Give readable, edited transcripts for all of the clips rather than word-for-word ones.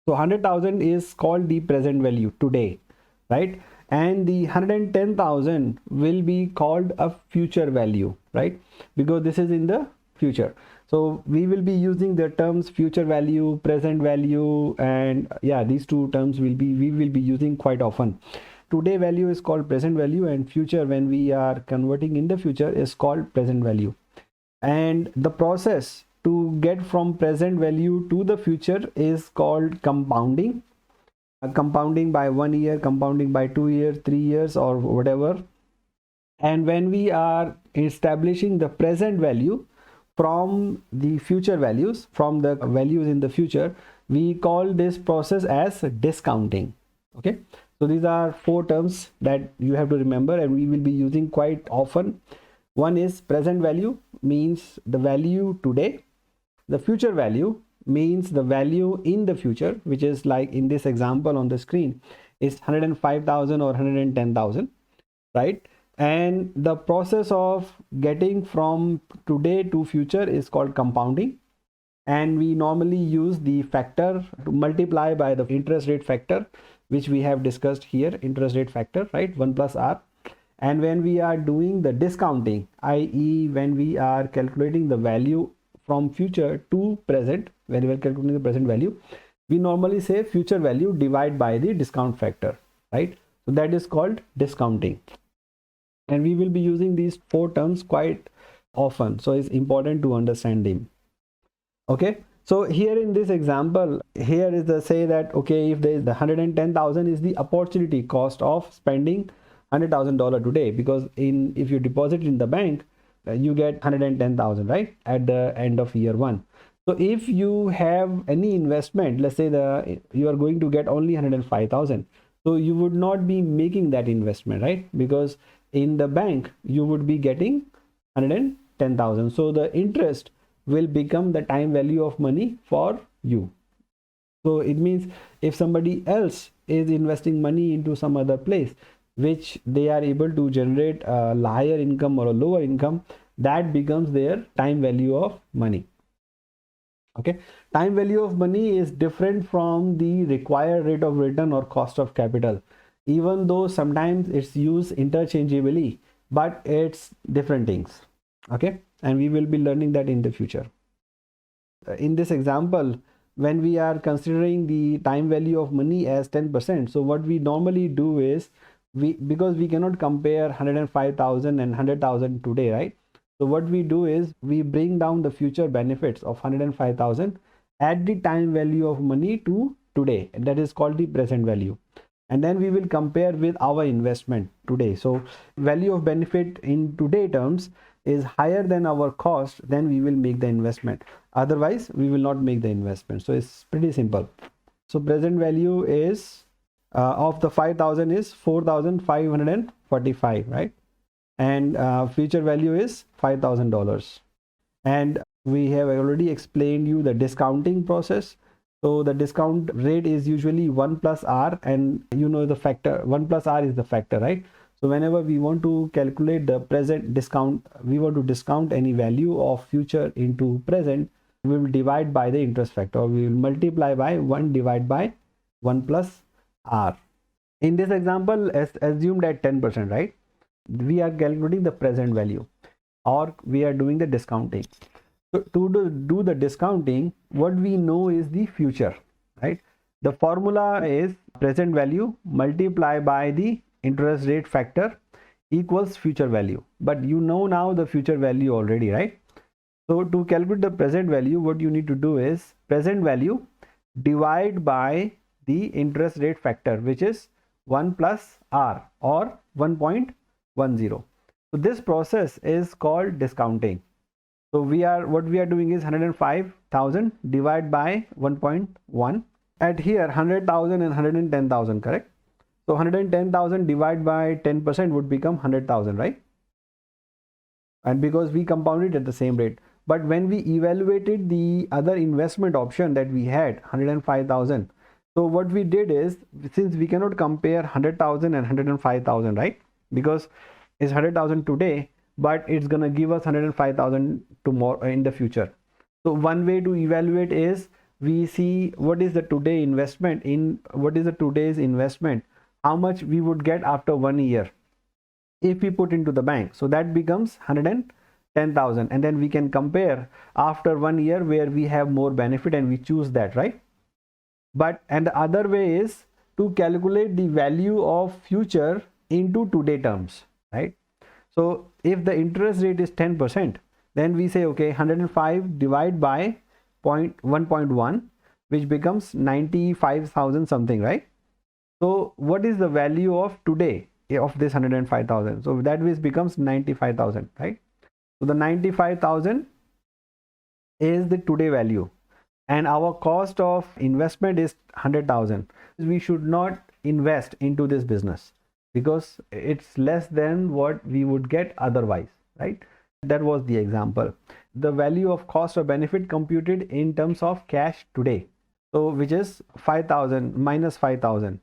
So 100,000 is called the present value today, right? And the 110,000 will be called a future value, right? Because this is in the future. So we will be using the terms future value, present value, and yeah, these two terms we will be using quite often. Today value is called present value, and future, when we are converting in the future, is called present value. And the process to get from present value to the future is called compounding. Compounding by 1 year, compounding by 2 years, 3 years, or whatever. And when we are establishing the present value from the future values, from the values in the future, we call this process as discounting. Okay, so these are four terms that you have to remember, and we will be using quite often. One is present value, means the value today. The future value means the value in the future, which is like in this example on the screen is 105,000 or 110,000, right? And the process of getting from today to future is called compounding. And we normally use the factor to multiply by the interest rate factor, which we have discussed here, interest rate factor, right? 1 plus r. And when we are doing the discounting, i.e. when we are calculating the value from future to present, when we are calculating the present value, we normally say future value divided by the discount factor, right? So that is called discounting. And we will be using these four terms quite often, so it's important to understand them. Okay, so here in this example, here is the say that, okay, if there is the 110,000 is the opportunity cost of spending $100,000 today, because if you deposit in the bank, you get 110,000, right, at the end of year one. So if you have any investment, let's say you are going to get only 105,000, so you would not be making that investment, right? Because in the bank you would be getting 110,000. So the interest will become the time value of money for you. So it means if somebody else is investing money into some other place, which they are able to generate a higher income or a lower income, that becomes their time value of money. Okay, time value of money is different from the required rate of return or cost of capital, even though sometimes it's used interchangeably, but it's different things. Okay, and we will be learning that in the future. In this example, when we are considering the time value of money as 10%, so what we normally do is, because we cannot compare 105,000 and 100,000 today, right? So what we do is we bring down the future benefits of 105,000 at the time value of money to today, and that is called the present value. And then we will compare with our investment today. So value of benefit in today terms is higher than our cost, then we will make the investment. Otherwise we will not make the investment. So it's pretty simple. So present value is of the 5,000 is 4,545, right? And future value is $5,000. And we have already explained you the discounting process. So the discount rate is usually 1 plus r, and you know the factor 1 plus r is the factor, right? So whenever we want to calculate the present discount, we want to discount any value of future into present, we will divide by the interest factor. We will multiply by 1 divided by 1 plus r. In this example, assumed at 10%, right? We are calculating the present value, or we are doing the discounting. So to do the discounting, what we know is the future, right? The formula is present value multiplied by the interest rate factor equals future value. But you know now the future value already, right? So to calculate the present value, what you need to do is present value divide by the interest rate factor, which is 1 plus r, or 1.10. So this process is called discounting. So what we are doing is 105,000 divided by 1.1. At here 100,000 and 110,000, correct? So 110,000 divided by 10% would become 100,000, right? And because we compounded at the same rate. But when we evaluated the other investment option that we had, 105,000, so what we did is, since we cannot compare 100,000 and 105,000, right? Because it's 100,000 today, but it's gonna give us 105,000 tomorrow in the future. So one way to evaluate is we see what is the today investment in what is the today's investment, how much we would get after 1 year if we put into the bank. So that becomes 110,000, and then we can compare after 1 year where we have more benefit and we choose that, right? But and the other way is to calculate the value of future into today terms, right? So if the interest rate is 10%, then we say okay, 105 divided by 1.1, which becomes 95,000 something, right? So what is the value of today of this 105,000? So that becomes 95,000, right? So the 95,000 is the today value, and our cost of investment is 100,000. We should not invest into this business because it's less than what we would get otherwise, right? That was the example. The value of cost or benefit computed in terms of cash today, so which is 5,000 minus 5,000,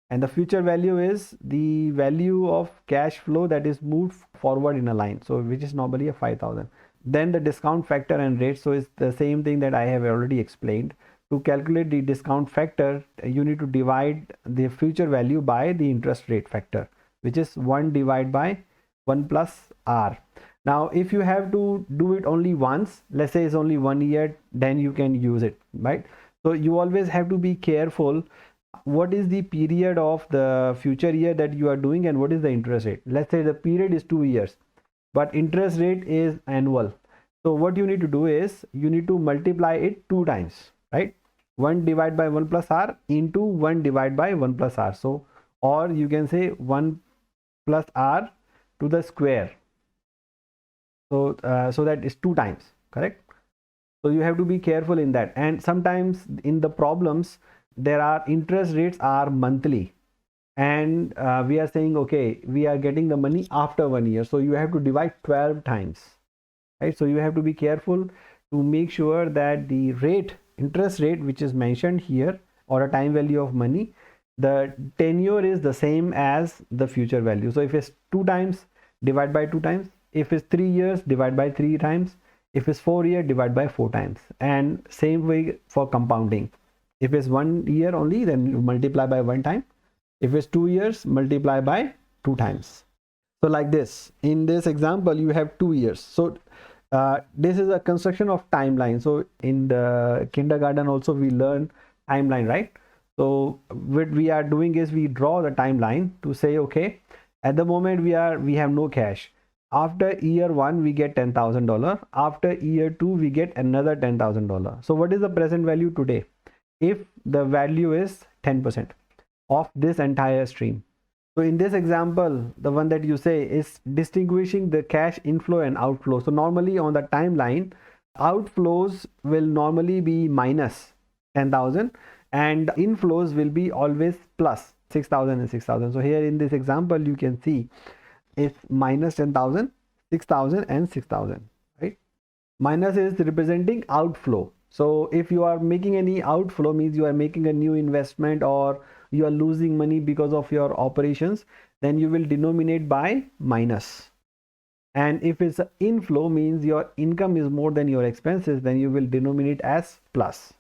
and the future value is the value of cash flow that is moved forward in a line, so which is normally a 5,000. Then the discount factor and rate, so it's the same thing that I have already explained. To calculate the discount factor, you need to divide the future value by the interest rate factor, which is 1 divided by 1 plus r. Now if you have to do it only once, let's say it's only 1 year, then you can use it, right? So you always have to be careful what is the period of the future year that you are doing and what is the interest rate. Let's say the period is 2 years, but interest rate is annual. So what you need to do is you need to multiply it 2 times, right? 1 divided by 1 plus r into 1 divided by 1 plus r. So, or you can say 1 plus r to the square. So, so that is 2 times, correct? So you have to be careful in that. And sometimes in the problems, there are interest rates are monthly, and we are saying okay, we are getting the money after 1 year, so you have to divide 12 times, right? So you have to be careful to make sure that the rate, interest rate which is mentioned here, or a time value of money, the tenure is the same as the future value. So if it's 2 times, divide by 2 times. If it's 3 years, divide by 3 times. If it's 4 years, divide by 4 times. And same way for compounding. If it's 1 year only, then you multiply by 1 time. If it's 2 years, multiply by 2 times. So like this, in this example, you have 2 years. So this is a construction of timeline. So in the kindergarten also we learn timeline, right? So what we are doing is we draw the timeline to say, okay, at the moment we have no cash. After year 1 we get $10,000. After year 2 we get another $10,000. So what is the present value today? If the value is 10% of this entire stream. So in this example, the one that you say is distinguishing the cash inflow and outflow. So normally on the timeline, outflows will normally be minus 10,000 and inflows will be always plus 6,000 and 6,000. So here in this example, you can see it's minus 10,000, 6,000 and 6,000, right? Minus is representing outflow. So if you are making any outflow, means you are making a new investment or you are losing money because of your operations, then you will denominate by minus. And if it's an inflow, means your income is more than your expenses, then you will denominate as plus.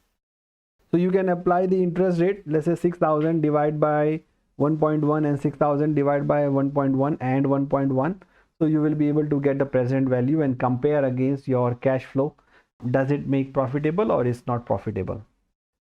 So you can apply the interest rate, let's say 6,000 divided by 1.1 and 6,000 divided by 1.1 and 1.1. So you will be able to get the present value and compare against your cash flow. Does it make profitable or is not profitable?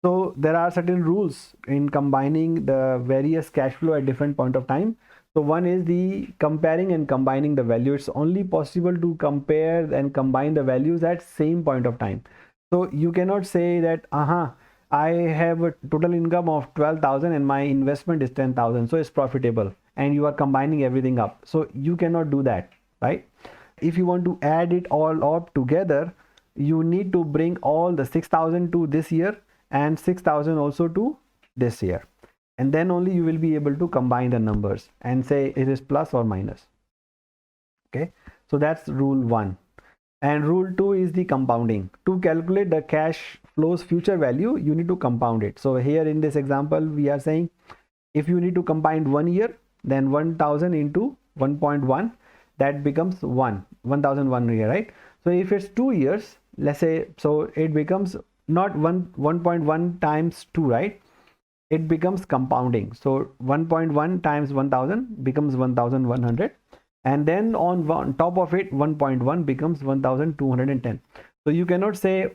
So there are certain rules in combining the various cash flow at different point of time. So one is the comparing and combining the value. It's only possible to compare and combine the values at same point of time. So you cannot say that I have a total income of 12,000 and my investment is 10,000, so it's profitable, and you are combining everything up. So you cannot do that, right? If you want to add it all up together, you need to bring all the 6,000 to this year and 6,000 also to this year, and then only you will be able to combine the numbers and say it is plus or minus. Okay, so that's rule 1. And rule 2 is the compounding. To calculate the cash flows future value, you need to compound it. So here in this example, we are saying if you need to combine 1 year, then 1,000 into 1.1, that becomes 1,001 year, right? So if it's 2 years, let's say, so it becomes not 1.1 times 2, right? It becomes compounding. So 1.1 times 1000 becomes 1100, and then on top of it 1.1 becomes 1210. So you cannot say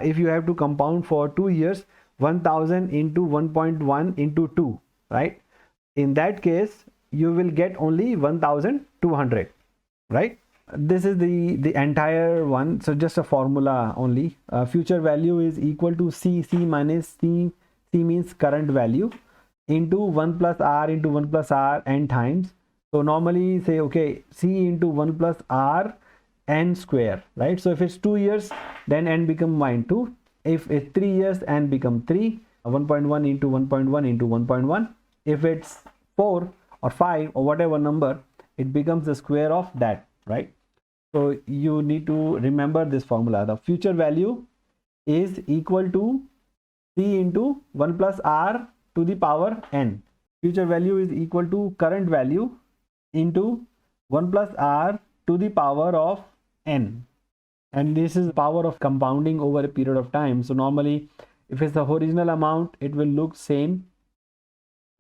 if you have to compound for 2 years 1000 into 1.1 into 2, right? In that case you will get only 1200, right? This is the entire one. So just a formula only. Future value is equal to c minus c. C means current value into 1 plus r into 1 plus r n times. So normally say, okay, c into 1 plus r n square, right? So if it's 2 years, then n become 2. If it's 3 years, n become 3. 1.1 into 1.1 into 1.1. If it's 4 or 5 or whatever number, it becomes the square of that, right? So you need to remember this formula. The future value is equal to c into 1 plus r to the power n. Future value is equal to current value into 1 plus r to the power of n. And this is the power of compounding over a period of time. So normally if it's the original amount, it will look same.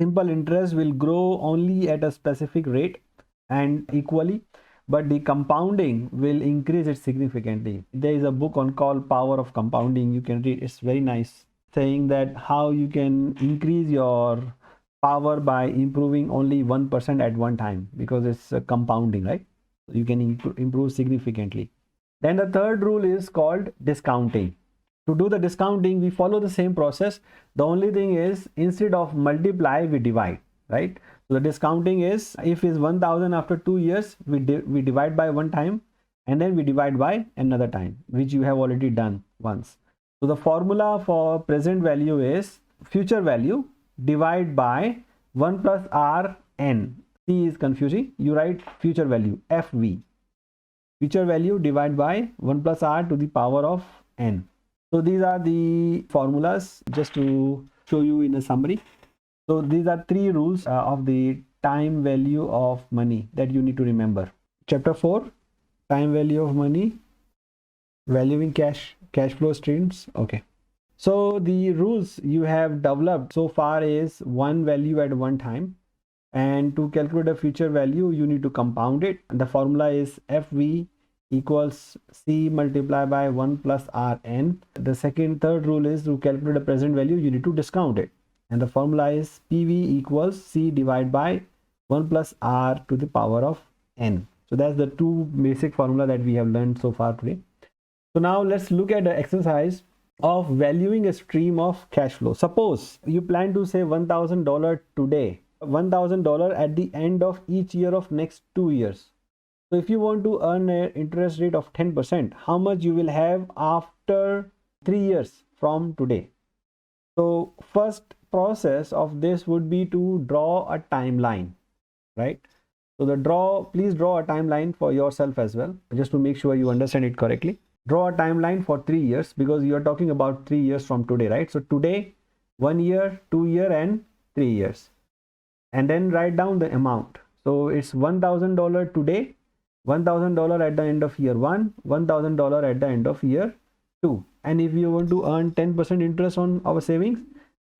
Simple interest will grow only at a specific rate and equally, but the compounding will increase it significantly. There is a book on called Power of Compounding. You can read. It's very nice, saying that how you can increase your power by improving only 1% at one time, because it's compounding, right? You can improve significantly. Then the third rule is called discounting. To do the discounting, we follow the same process. The only thing is, instead of multiply, we divide, right? So the discounting is, if it's 1000 after 2 years, we divide by one time, and then we divide by another time, which you have already done once. So the formula for present value is future value divide by 1 plus r n. C is confusing. You write future value FV. Future value divided by 1 plus r to the power of n. So these are the formulas, just to show you in a summary. So these are 3 rules of the time value of money that you need to remember. Chapter 4, time value of money, valuing cash flow streams. Okay. So the rules you have developed so far is one value at one time, and to calculate a future value you need to compound it. The formula is FV equals C multiplied by 1 plus Rn. The third rule is, to calculate a present value you need to discount it, and the formula is PV equals C divided by 1 plus R to the power of n. So that's the 2 basic formula that we have learned so far today. So now let's look at the exercise of valuing a stream of cash flow. Suppose you plan to save $1,000 today, $1,000 at the end of each year of next 2 years. So if you want to earn an interest rate of 10%, how much you will have after 3 years from today? So first process of this would be to draw a timeline, right? So please draw a timeline for yourself as well, just to make sure you understand it correctly. Draw a timeline for 3 years, because you are talking about 3 years from today, right? So today, 1 year, 2 year and 3 years. And then write down the amount. So it's $1,000 today, $1,000 at the end of year 1, $1,000 at the end of year 2. And if you want to earn 10% interest on our savings,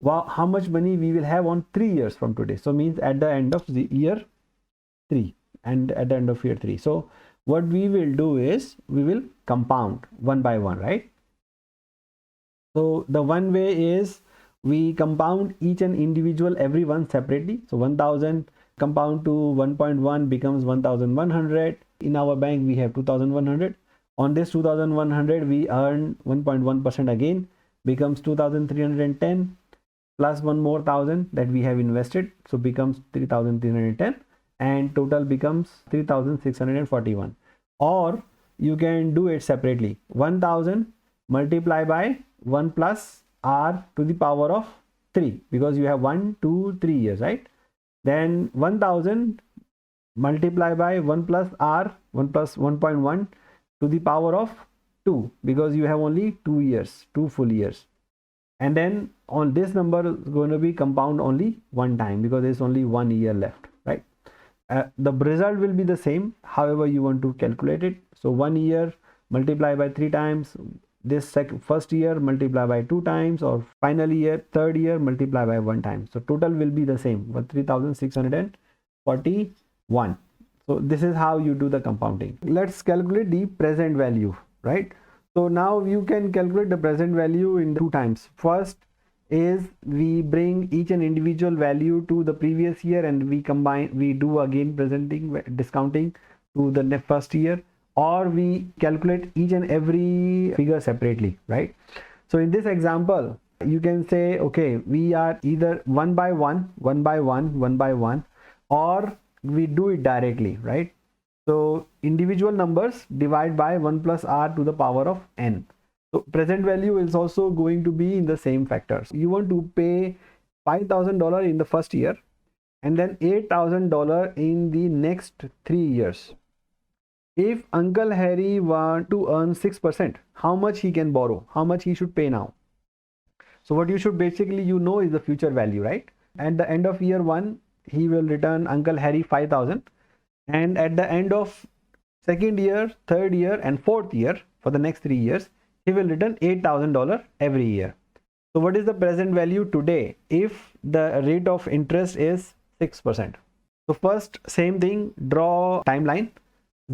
how much money we will have on 3 years from today? So means at the end of the year 3 and at the end of year 3. So what we will do is, we will compound one by one, right? So the one way is, we compound each and individual every one separately. So 1000 compound to 1.1 becomes 1100. In our bank we have 2100. On this 2100 we earn 1.1% again, becomes 2310 plus one more 1000 that we have invested, so becomes 3310, and total becomes 3641. Or you can do it separately. 1000 multiply by 1 plus r to the power of 3, because you have 1, 2, 3 years, right? Then 1000 multiply by 1 plus r, 1 plus 1.1 to the power of 2, because you have only 2 years, 2 full years. And then on this number is going to be compound only one time, because there's only 1 year left, right? The result will be the same, however you want to calculate it. So 1 year multiply by 3 times, this first year multiply by 2 times, or final year, third year multiply by 1 time. So total will be the same, 3641. So this is how you do the compounding. Let's calculate the present value, right? So now you can calculate the present value in 2 times. First is we bring each and individual value to the previous year and we do again presenting discounting to the first year, or we calculate each and every figure separately, right? So in this example you can say, okay, we are either one by one, or we do it directly, right? So individual numbers divide by 1 plus r to the power of n. So present value is also going to be in the same factors. You want to pay $5,000 in the first year and then $8,000 in the next 3 years. If Uncle Harry want to earn 6%, how much he can borrow? How much he should pay now? So what you should basically is the future value, right? At the end of year 1, he will return Uncle Harry 5,000, and at the end of second year, third year and fourth year, for the next 3 years, he will return $8,000 every year. So what is the present value today if the rate of interest is 6%? So first, same thing, draw timeline.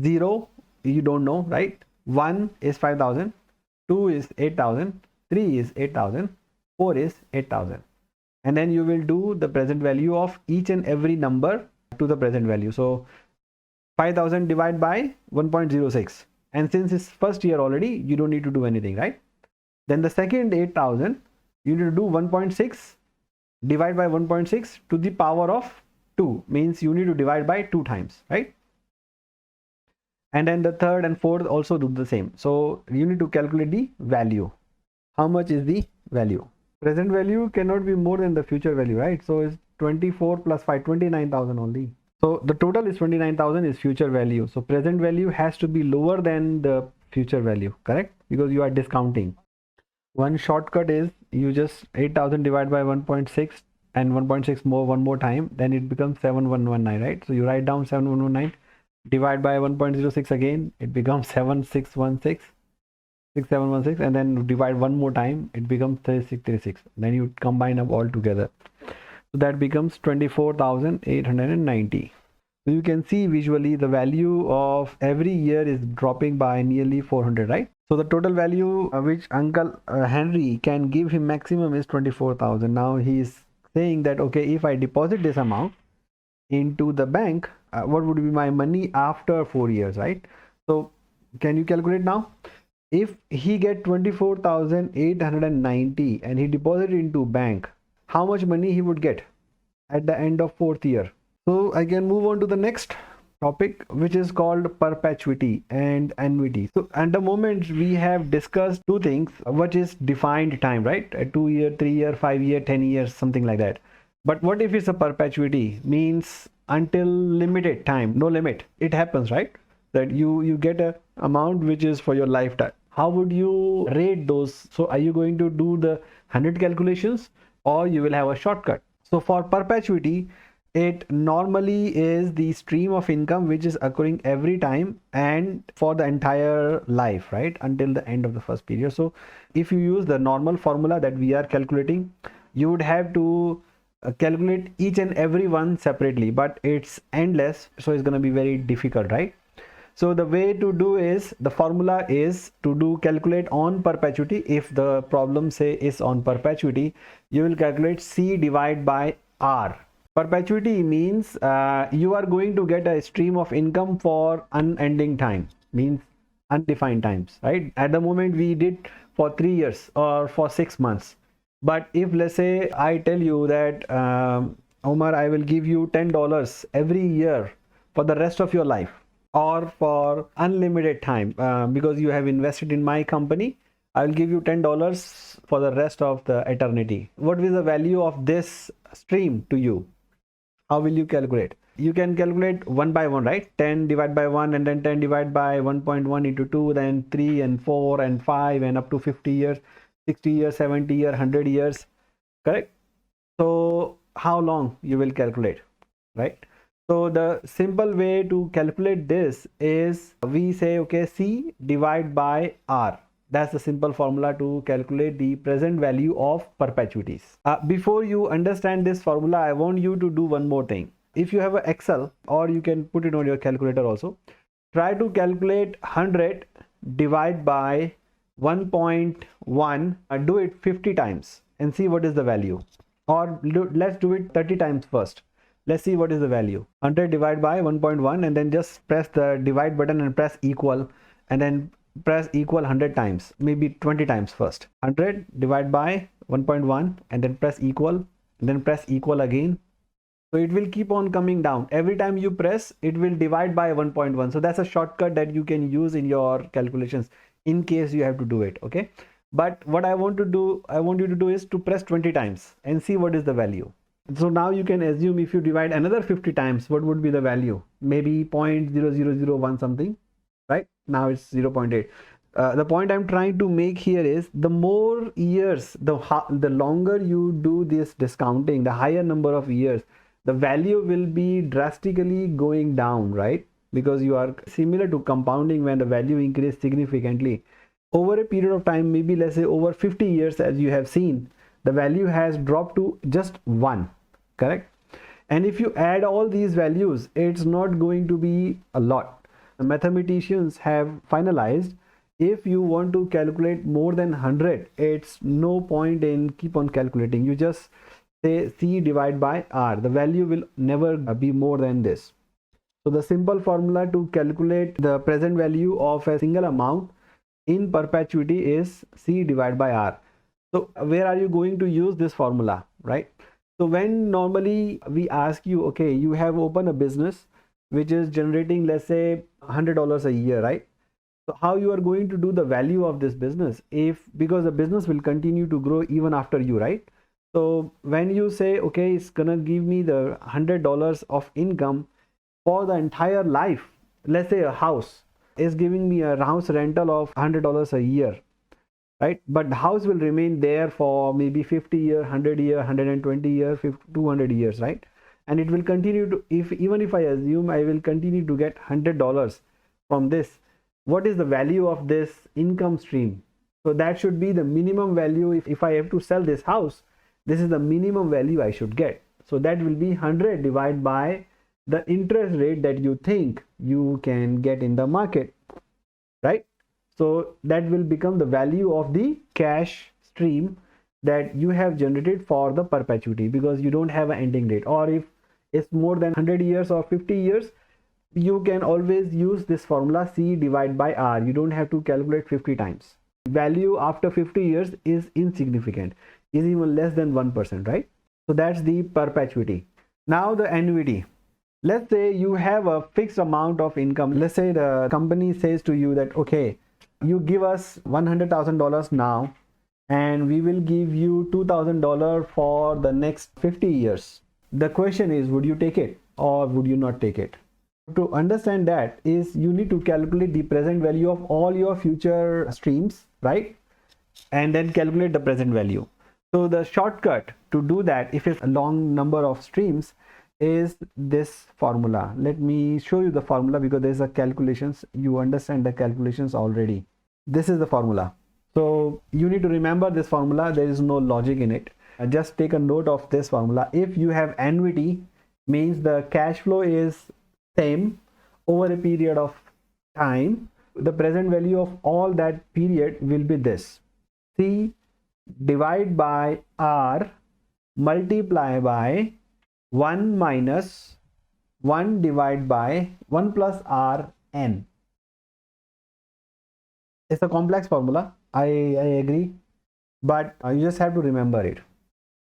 0 you don't know, right? 1 is 5,000, 2 is 8,000, 3 is 8,000, 4 is 8,000, and then you will do the present value of each and every number to the present value. So 5,000 divided by 1.06, and since it's first year already, you don't need to do anything, right? Then the second 8,000, you need to do 1.6 divide by 1.6 to the power of 2, means you need to divide by 2 times, right? And then the third and fourth also do the same. So you need to calculate the value. How much is the value? Present value cannot be more than the future value, right? So it's 24 plus 5, 29,000 only. So the total is 29,000 is future value. So present value has to be lower than the future value, correct? Because you are discounting. One shortcut is you just 8,000 divided by 1.6 and 1.6 more one more time, then it becomes 7119, right? So you write down 7119, divide by 1.06 again, it becomes 6716, and then divide one more time, it becomes 3636. Then you combine up all together. So that becomes 24,890. So you can see visually the value of every year is dropping by nearly 400, right? So the total value which Uncle Henry can give him maximum is 24,000. Now he is saying that, okay, if I deposit this amount into the bank, what would be my money after 4 years, right? So can you calculate now? If he get 24,890 and he deposited into bank, how much money he would get at the end of 4th year? So I can move on to the next topic, which is called perpetuity and annuity. So at the moment we have discussed two things, which is defined time, right? A 2 year, 3 year, 5 year, 10 years, something like that. But what if it's a perpetuity? Means until limited time, no limit. It happens, right? That you get a amount which is for your lifetime. How would you rate those? So are you going to do the 100 calculations, or you will have a shortcut? So for perpetuity, it normally is the stream of income which is occurring every time and for the entire life, right, until the end of the first period. So if you use the normal formula that we are calculating, you would have to calculate each and every one separately, but it's endless, so it's going to be very difficult, right? So the way to do is, the formula is to do calculate on perpetuity. If the problem say is on perpetuity, you will calculate C divided by R. Perpetuity means you are going to get a stream of income for unending time, means undefined times, right? At the moment we did for 3 years or for 6 months. But if let's say I tell you that Omar, I will give you $10 every year for the rest of your life, or for unlimited time, because you have invested in my company, I will give you $10 for the rest of the eternity. What is the value of this stream to you? How will you calculate? You can calculate one by one, right? 10 divided by 1, and then 10 divided by 1.1 into 2, then 3 and 4 and 5 and up to 50 years, 60 years, 70 years, 100 years, correct? So how long you will calculate, right? So the simple way to calculate this is we say, okay, C divided by R. That's the simple formula to calculate the present value of perpetuities. Before you understand this formula, I want you to do one more thing. If you have an Excel, or you can put it on your calculator also, try to calculate 100 divide by 1.1, do it 50 times and see what is the value. Or let's do it 30 times first. Let's see what is the value. 100 divided by 1.1, and then just press the divide button and press equal, and then press equal 100 times, maybe 20 times first. 100 divided by 1.1 and then press equal, and then press equal again. So it will keep on coming down. Every time you press, it will divide by 1.1. So that's a shortcut that you can use in your calculations in case you have to do it. Okay. But what I want you to do is to press 20 times and see what is the value. So now you can assume if you divide another 50 times, what would be the value? Maybe 0.0001 something, right? Now it's 0.8. The point I'm trying to make here is the more years, the longer you do this discounting, the higher number of years, the value will be drastically going down, right? Because you are similar to compounding when the value increases significantly. Over a period of time, maybe let's say over 50 years, as you have seen, the value has dropped to just 1, correct? And if you add all these values, it's not going to be a lot. The mathematicians have finalized, if you want to calculate more than 100, it's no point in keep on calculating. You just say C divided by R. The value will never be more than this. So the simple formula to calculate the present value of a single amount in perpetuity is C divided by R. So where are you going to use this formula, right? So when normally we ask you, okay, you have opened a business which is generating, let's say $100 a year, right? So how you are going to do the value of this business, because the business will continue to grow even after you, right? So when you say, okay, it's gonna give me the $100 of income for the entire life, let's say a house is giving me a house rental of $100 a year, right? But the house will remain there for maybe 50 years, 100 years, 120 years, 200 years, right? And it will continue to, even if I assume I will continue to get $100 from this, what is the value of this income stream? So that should be the minimum value. If I have to sell this house, this is the minimum value I should get. So that will be 100 divided by the interest rate that you think you can get in the market, right? So that will become the value of the cash stream that you have generated for the perpetuity, because you don't have an ending date. Or if it's more than 100 years or 50 years, you can always use this formula C divided by R. You don't have to calculate 50 times. Value after 50 years is insignificant, is even less than 1%, right? So that's the perpetuity. Now the annuity. Let's say you have a fixed amount of income. Let's say the company says to you that, okay, you give us $100,000 now, and we will give you $2,000 for the next 50 years. The question is, would you take it or would you not take it? To understand that is, you need to calculate the present value of all your future streams, right? And then calculate the present value. So the shortcut to do that, if it's a long number of streams, is this formula. Let me show you the formula, because there's a calculations. You understand the calculations already. This is the formula. So you need to remember this formula. There is no logic in it. Just take a note of this formula. If you have annuity, means the cash flow is same over a period of time. The present value of all that period will be this: C divide by R multiply by 1 minus 1 divided by 1 plus R n. It's a complex formula, I agree, but you just have to remember it.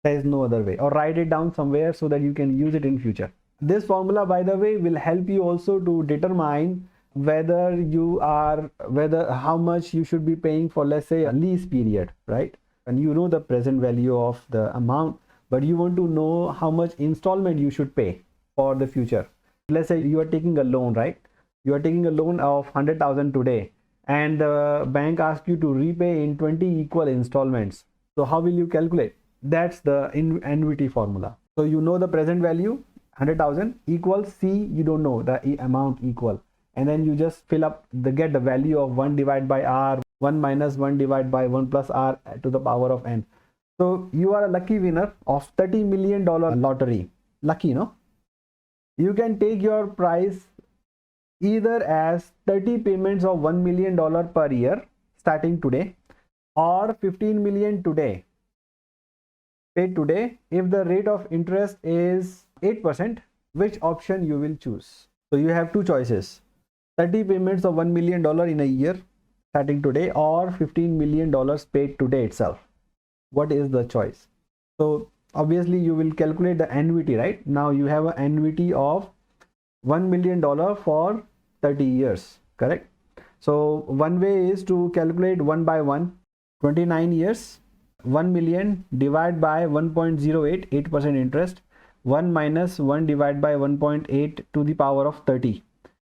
There is no other way, or write it down somewhere so that you can use it in future. This formula, by the way, will help you also to determine how much you should be paying for, let's say, a lease period, right? And you know the present value of the amount, but you want to know how much installment you should pay for the future. Let's say you are taking a loan, right? You are taking a loan of 100,000 today, and the bank asks you to repay in 20 equal installments. So how will you calculate? That's the annuity formula. So you know the present value 100,000 equals C, you don't know the amount equal, and then you just fill up get the value of 1 divided by R 1 minus 1 divided by 1 plus r to the power of n. So you are a lucky winner of $30 million lottery. Lucky, no? You can take your prize either as 30 payments of $1 million per year starting today, or 15 million today, paid today. If the rate of interest is 8%, which option you will choose? So you have two choices: 30 payments of $1 million in a year starting today, or $15 million paid today itself. What is the choice? So obviously you will calculate the annuity, right? Now you have an annuity of $1 million for 30 years, correct? So one way is to calculate one by one. 29 years, 1 million divided by 1.08, 8% interest, 1 minus 1 divided by 1.8 to the power of 30.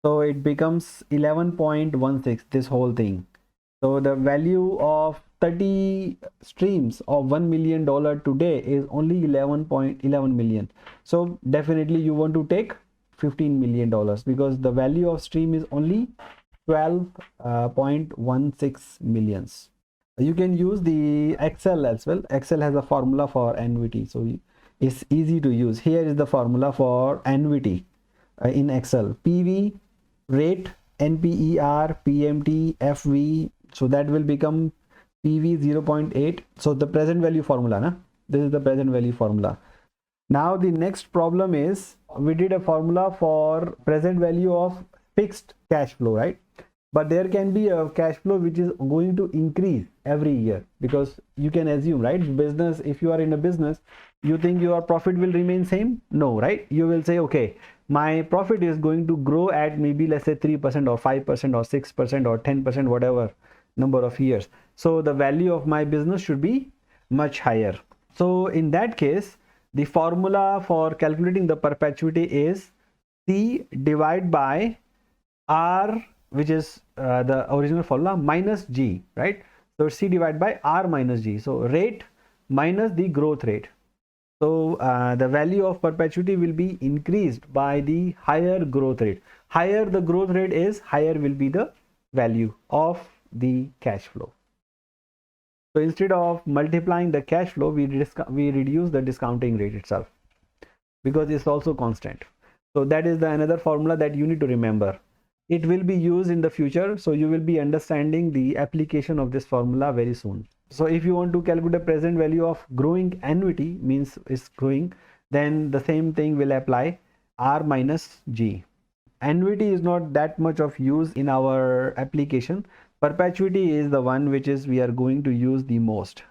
So it becomes 11.16, this whole thing. So the value of 30 streams of $1 million today is only 11.11 million. So definitely you want to take $15 million, because the value of stream is only 12.16 millions. You can use the Excel as well. Excel has a formula for annuity, so it's easy to use. Here is the formula for annuity in Excel: PV, rate, NPER, PMT, FV. So that will become PV 0.8. So the present value formula, na? This is the present value formula. Now the next problem is, we did a formula for present value of fixed cash flow, right? But there can be a cash flow which is going to increase every year, because you can assume, right? Business, if you are in a business, you think your profit will remain same? No, right? You will say, okay, my profit is going to grow at maybe, let's say 3% or 5% or 6% or 10%, whatever number of years. So the value of my business should be much higher. So in that case, the formula for calculating the perpetuity is C divided by R, which is the original formula, minus G, right? So C divided by R minus G. So rate minus the growth rate. So the value of perpetuity will be increased by the higher growth rate. Higher the growth rate is, higher will be the value of the cash flow. So instead of multiplying the cash flow, we reduce the discounting rate itself, because it's also constant. So that is the another formula that you need to remember. It will be used in the future, so you will be understanding the application of this formula very soon. So if you want to calculate the present value of growing annuity, means it's growing, then the same thing will apply, R minus G. Annuity is not that much of use in our application. Perpetuity is the one which is we are going to use the most.